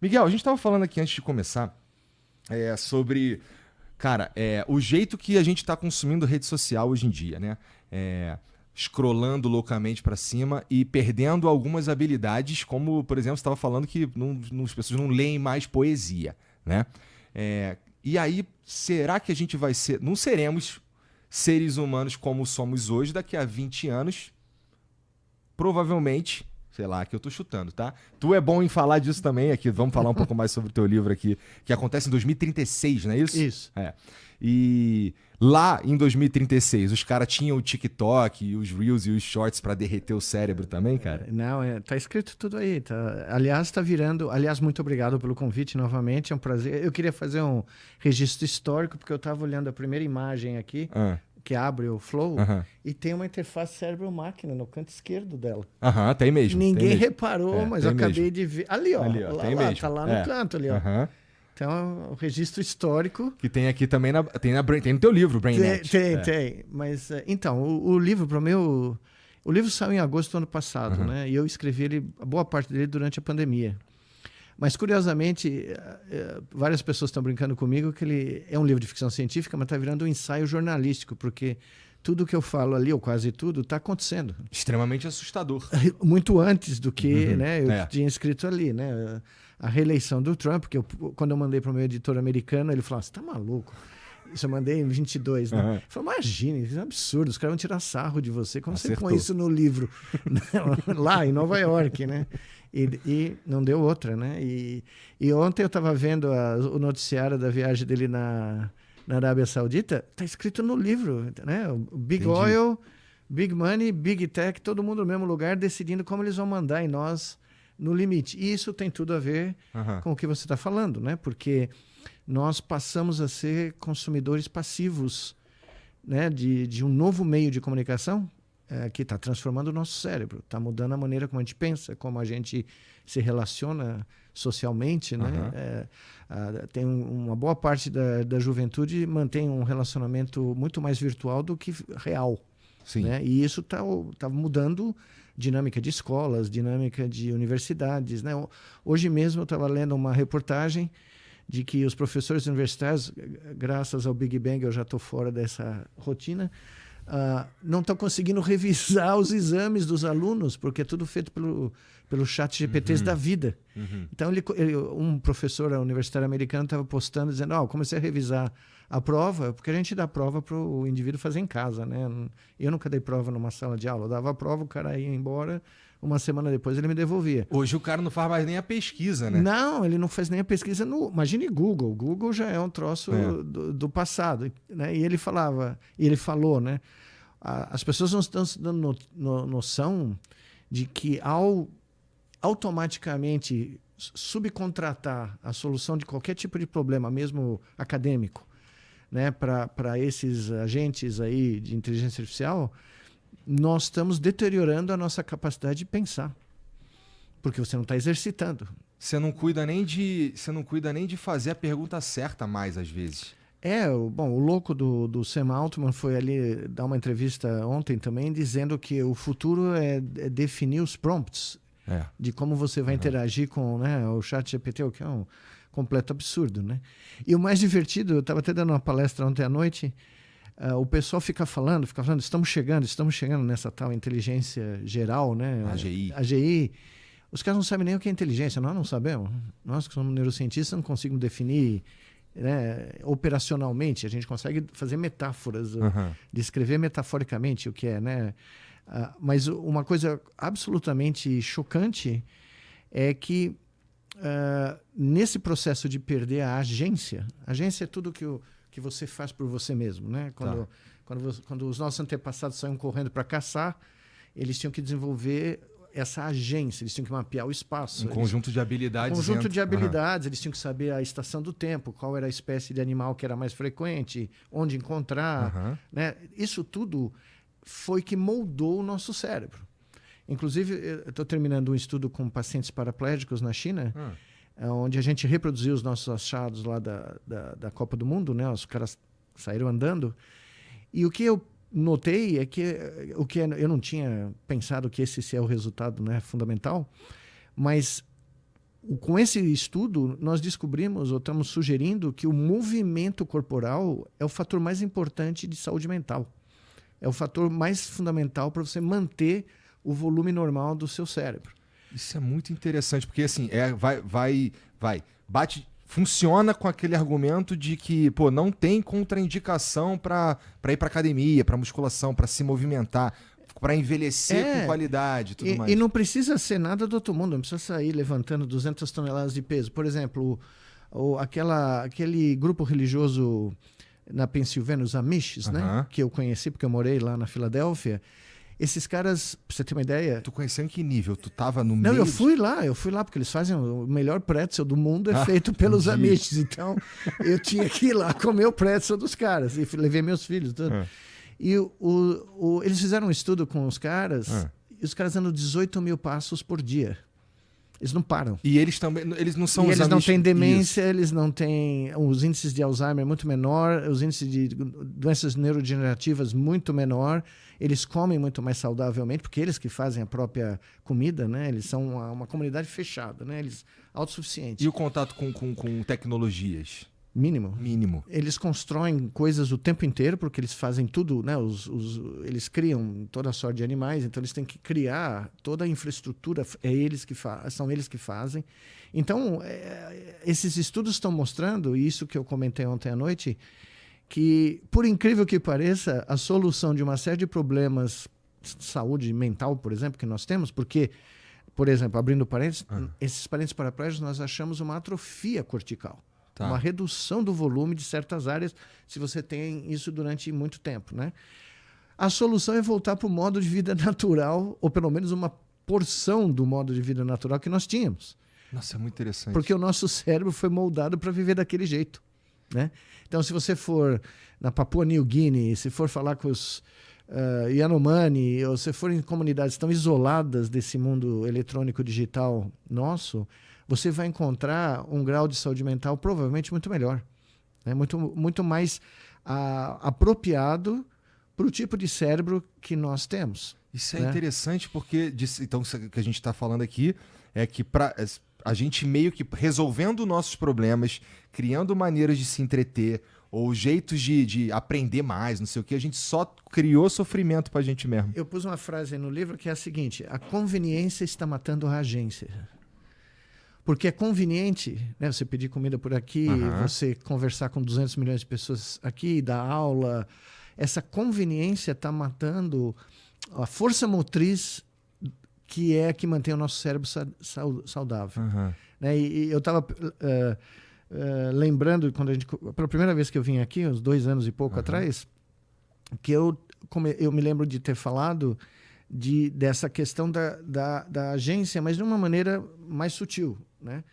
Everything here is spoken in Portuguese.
Miguel, a gente estava falando aqui antes de começar sobre, cara, o jeito que a gente está consumindo rede social hoje em dia, né? Scrollando loucamente para cima e perdendo algumas habilidades, como, por exemplo, você estava falando que as pessoas não leem mais poesia, né? E aí, será que a gente vai ser... Não seremos seres humanos como somos hoje daqui a 20 anos? Provavelmente, sei lá, que eu tô chutando, tá? Tu é bom em falar disso também aqui. Vamos falar um pouco mais sobre o teu livro aqui, que acontece em 2036, não é isso? Isso. E lá em 2036, os caras tinham o TikTok, os Reels e os Shorts pra derreter o cérebro também, cara? Não, tá escrito tudo aí. Tá. Aliás, tá virando. Aliás, muito obrigado pelo convite novamente. É um prazer. Eu queria fazer um registro histórico, porque eu estava olhando a primeira imagem aqui, que abre o Flow, e tem uma interface cérebro-máquina no canto esquerdo dela. Tem mesmo. Ninguém reparou, mas eu acabei mesmo. de ver. Ali, ó. Tem mesmo. Tá lá no canto ali, ó. Então, o registro histórico. Que tem aqui também tem no teu livro, BrainNet. Tem. Mas, então, o livro, para mim, o livro saiu em agosto do ano passado, né? E eu escrevi ele, a boa parte dele, durante a pandemia. Mas, curiosamente, várias pessoas estão brincando comigo que ele é um livro de ficção científica, mas está virando um ensaio jornalístico, porque tudo que eu falo ali, ou quase tudo, está acontecendo. Extremamente assustador. Muito antes do que né, eu tinha escrito ali, né? A reeleição do Trump, que quando eu mandei para o meu editor americano, ele falou, você está maluco? Isso eu mandei em 22, né? Ele falou, imagina, isso é um absurdo, os caras vão tirar sarro de você. Como você põe isso no livro? Lá em Nova York, né? E não deu outra, né? E ontem eu estava vendo o noticiário da viagem dele na Arábia Saudita, está escrito no livro, né? O Big Oil, Big Money, Big Tech, todo mundo no mesmo lugar, decidindo como eles vão mandar em nós no limite. E isso tem tudo a ver com o que você está falando, né? Porque nós passamos a ser consumidores passivos, né? de um novo meio de comunicação que está transformando o nosso cérebro, está mudando a maneira como a gente pensa, como a gente se relaciona socialmente, né? Tem uma boa parte da juventude mantém um relacionamento muito mais virtual do que real. Sim. Né? E isso tá mudando dinâmica de escolas, dinâmica de universidades, né? Hoje mesmo eu estava lendo uma reportagem de que os professores universitários, graças ao Big Bang, eu já estou fora dessa rotina, não estão conseguindo revisar os exames dos alunos, porque é tudo feito pelo chat GPTs da vida. Então, um professor universitário americano estava postando, dizendo, comecei a revisar a prova, porque a gente dá prova para o indivíduo fazer em casa, né? Eu nunca dei prova numa sala de aula, eu dava a prova, o cara ia embora, uma semana depois ele me devolvia. Hoje o cara não faz mais nem a pesquisa, né? Não, ele não faz nem a pesquisa. Imagine Google. Google já é um troço do passado. Né? E ele falou, né? As pessoas não estão se dando noção de que ao automaticamente subcontratar a solução de qualquer tipo de problema, mesmo acadêmico, né? Para esses agentes aí de inteligência artificial, nós estamos deteriorando a nossa capacidade de pensar. Porque você não está exercitando. Você não cuida nem de fazer a pergunta certa mais, às vezes. O louco do Sam Altman foi ali dar uma entrevista ontem também, dizendo que o futuro é definir os prompts de como você vai interagir com, né, o chat GPT, o que é um completo absurdo, né? E o mais divertido, eu estava até dando uma palestra ontem à noite, o pessoal fica falando, estamos chegando nessa tal inteligência geral, né? AGI. Os caras não sabem nem o que é inteligência, nós não sabemos. Nós que somos neurocientistas não conseguimos definir, né, operacionalmente. A gente consegue fazer metáforas, descrever metaforicamente o que é, né? Mas uma coisa absolutamente chocante é que nesse processo de perder a agência é tudo que você faz por você mesmo, né? Quando os nossos antepassados saíam correndo para caçar, eles tinham que desenvolver essa agência, eles tinham que mapear o espaço. Conjunto de habilidades. Eles tinham que saber a estação do tempo, qual era a espécie de animal que era mais frequente, onde encontrar. Né? Isso tudo foi que moldou o nosso cérebro. Inclusive, eu estou terminando um estudo com pacientes paraplégicos na China, onde a gente reproduziu os nossos achados lá da Copa do Mundo, né? Os caras saíram andando. E o que eu notei é que eu não tinha pensado que esse é o resultado, né, fundamental, mas com esse estudo, nós descobrimos, ou estamos sugerindo, que o movimento corporal é o fator mais importante de saúde mental. É o fator mais fundamental para você manter o volume normal do seu cérebro. Isso é muito interessante, porque assim, funciona com aquele argumento de que, pô, não tem contraindicação para ir para academia, para musculação, para se movimentar, para envelhecer com qualidade, tudo mais. E não precisa ser nada do outro mundo, não precisa sair levantando 200 toneladas de peso. Por exemplo, aquele grupo religioso na Pensilvânia, os Amishes, né? Que eu conheci porque eu morei lá na Filadélfia. Esses caras, pra você ter uma ideia... Tu conheceu em que nível? Tu tava no meio? Não, eu fui lá porque eles fazem o melhor pretzel do mundo, é feito pelos Amishes. Então, eu tinha que ir lá comer o pretzel dos caras. E levei meus filhos. Tudo. E eles fizeram um estudo com os caras, e os caras andam 18 mil passos por dia. Eles não param. E eles também, eles não são os eles não têm demência, eles não têm... Os índices de Alzheimer muito menor, os índices de doenças neurodegenerativas muito menor. Eles comem muito mais saudavelmente, porque eles que fazem a própria comida, né? Eles são uma comunidade fechada, né? Eles autossuficientes. E o contato com tecnologias? Mínimo. Eles constroem coisas o tempo inteiro, porque eles fazem tudo, né? Eles criam toda a sorte de animais, então eles têm que criar toda a infraestrutura, são eles que fazem. Então, esses estudos estão mostrando, e isso que eu comentei ontem à noite, que, por incrível que pareça, a solução de uma série de problemas de saúde mental, por exemplo, que nós temos, porque, por exemplo, abrindo parênteses, esses parênteses paraplégicos nós achamos uma atrofia cortical. Uma redução do volume de certas áreas, se você tem isso durante muito tempo, né? A solução é voltar para o modo de vida natural, ou pelo menos uma porção do modo de vida natural que nós tínhamos. Nossa, é muito interessante. Porque o nosso cérebro foi moldado para viver daquele jeito, né? Então, se você for na Papua New Guinea, se for falar com os Yanomami, ou se for em comunidades tão isoladas desse mundo eletrônico digital nosso, você vai encontrar um grau de saúde mental provavelmente muito melhor, né? Muito mais apropriado para o tipo de cérebro que nós temos. Isso é interessante porque, então, o que a gente está falando aqui é que a gente meio que resolvendo nossos problemas, criando maneiras de se entreter, ou jeitos de aprender mais, não sei o que, a gente só criou sofrimento para a gente mesmo. Eu pus uma frase aí no livro que é a seguinte: a conveniência está matando a agência. Porque é conveniente, né, você pedir comida por aqui, você conversar com 200 milhões de pessoas aqui, dar aula. Essa conveniência está matando a força motriz que é a que mantém o nosso cérebro saudável. Né? E eu estava lembrando, pela primeira vez que eu vim aqui, uns 2 anos e pouco atrás, que eu me lembro de ter falado dessa questão da agência, mas de uma maneira mais sutil, né?